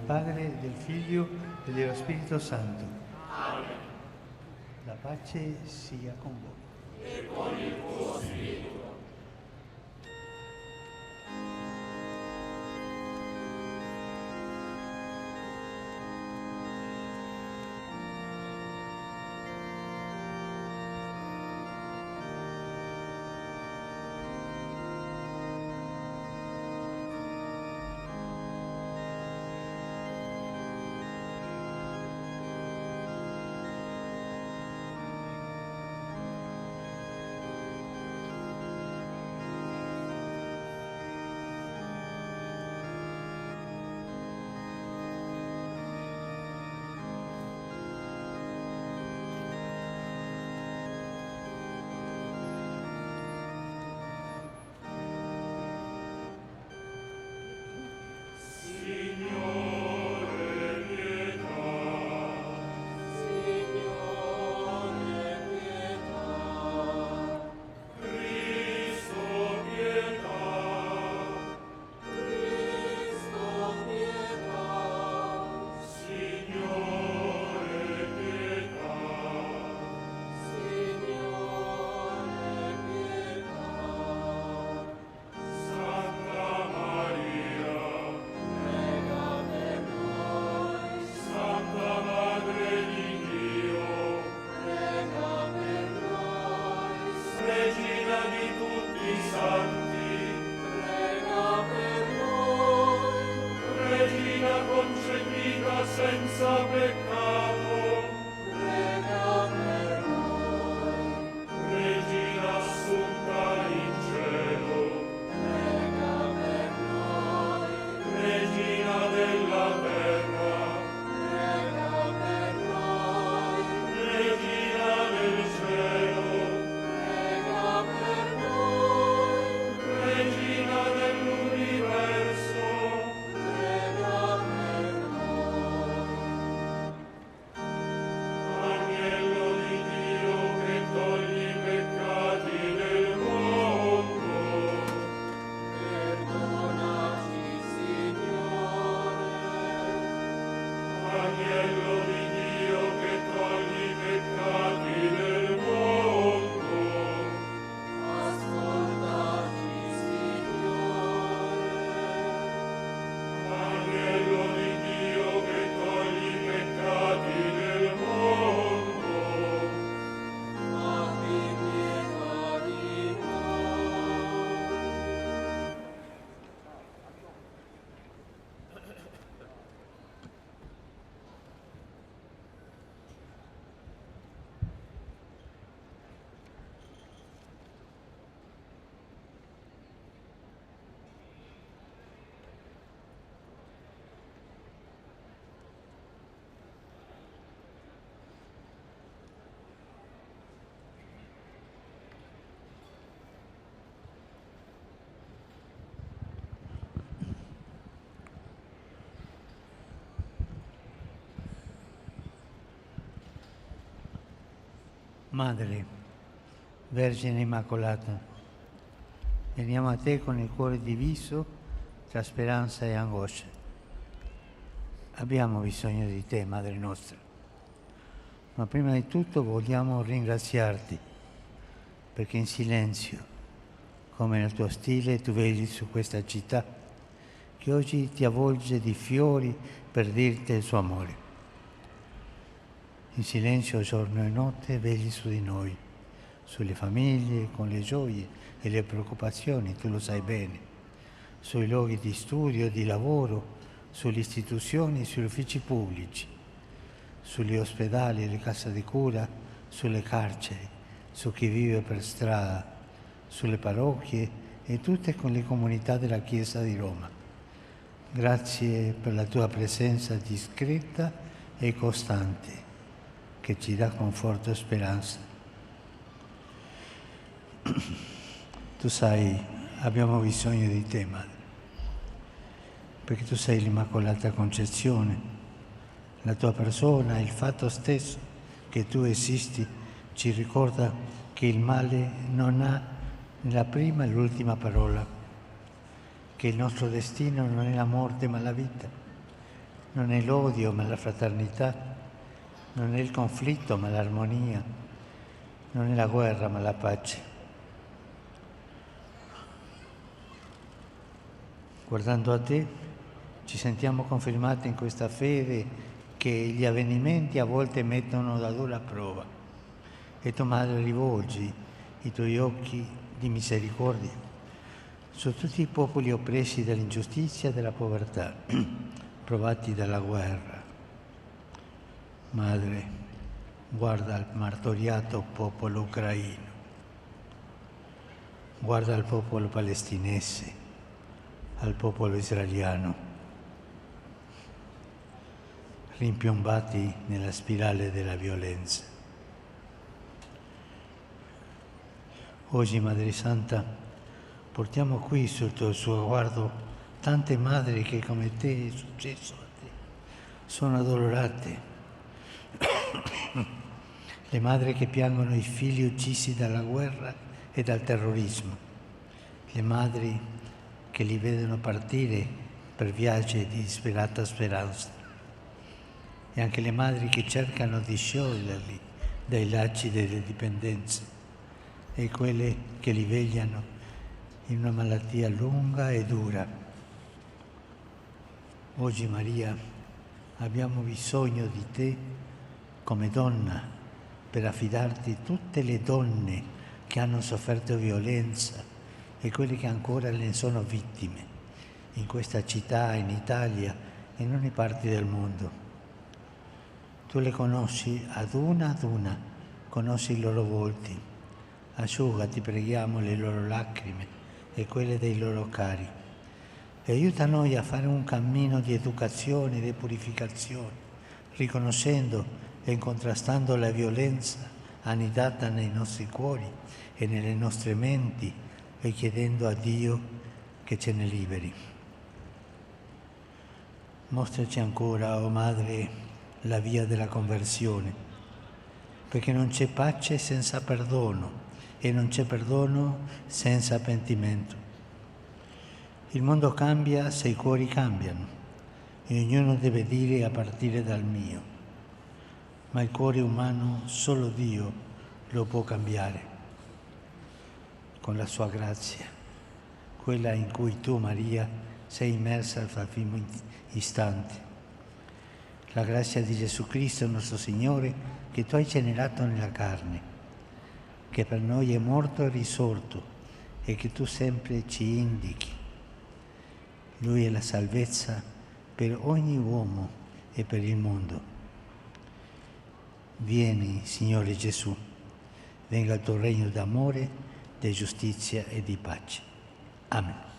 Padre, del Figlio e dello Spirito Santo. Amen. La pace sia con voi. E con il tuo spirito. Madre, Vergine Immacolata, veniamo a te con il cuore diviso tra speranza e angoscia. Abbiamo bisogno di te, Madre nostra, ma prima di tutto vogliamo ringraziarti perché in silenzio, come nel tuo stile, tu vegli su questa città che oggi ti avvolge di fiori per dirti il suo amore. In silenzio giorno e notte vegli su di noi, sulle famiglie, con le gioie e le preoccupazioni, tu lo sai bene, sui luoghi di studio e di lavoro, sulle istituzioni e sugli uffici pubblici, sugli ospedali e le case di cura, sulle carceri, su chi vive per strada, sulle parrocchie e tutte con le comunità della Chiesa di Roma. Grazie per la tua presenza discreta e costante, che ci dà conforto e speranza. Tu sai, abbiamo bisogno di te, Madre, perché tu sei l'Immacolata Concezione. La tua persona, il fatto stesso che tu esisti, ci ricorda che il male non ha né la prima e l'ultima parola, che il nostro destino non è la morte ma la vita, non è l'odio ma la fraternità, non è il conflitto ma l'armonia, non è la guerra ma la pace. Guardando a te, ci sentiamo confermati in questa fede che gli avvenimenti a volte mettono da dura prova. E tu, Madre, rivolgi i tuoi occhi di misericordia su tutti i popoli oppressi dall'ingiustizia e dalla povertà, provati dalla guerra. Madre, guarda il martoriato popolo ucraino, guarda il popolo palestinese, al popolo israeliano, rimpiombati nella spirale della violenza. Oggi, Madre Santa, portiamo qui sotto il suo guardo tante madri che, come te, è successo a te, sono addolorate. Le madri che piangono i figli uccisi dalla guerra e dal terrorismo. Le madri che li vedono partire per viaggi di disperata speranza. E anche le madri che cercano di scioglierli dai lacci delle dipendenze e quelle che li vegliano in una malattia lunga e dura. Oggi, Maria, abbiamo bisogno di te come donna per affidarti tutte le donne che hanno sofferto violenza e quelle che ancora ne sono vittime in questa città, in Italia e in ogni parte del mondo. Tu le conosci ad una, conosci i loro volti. Asciuga, ti preghiamo, le loro lacrime e quelle dei loro cari. E aiuta noi a fare un cammino di educazione e di purificazione, riconoscendo e contrastando la violenza annidata nei nostri cuori e nelle nostre menti e chiedendo a Dio che ce ne liberi. Mostraci ancora, o Madre, la via della conversione, perché non c'è pace senza perdono e non c'è perdono senza pentimento. Il mondo cambia se i cuori cambiano e ognuno deve dire a partire dal mio, ma il cuore umano solo Dio lo può cambiare con la sua grazia, quella in cui tu, Maria, sei immersa al primo istante. La grazia di Gesù Cristo, nostro Signore, che tu hai generato nella carne, che per noi è morto e risorto e che tu sempre ci indichi. Lui è la salvezza per ogni uomo e per il mondo. Vieni, Signore Gesù, venga il tuo regno d'amore, di giustizia e di pace. Amen.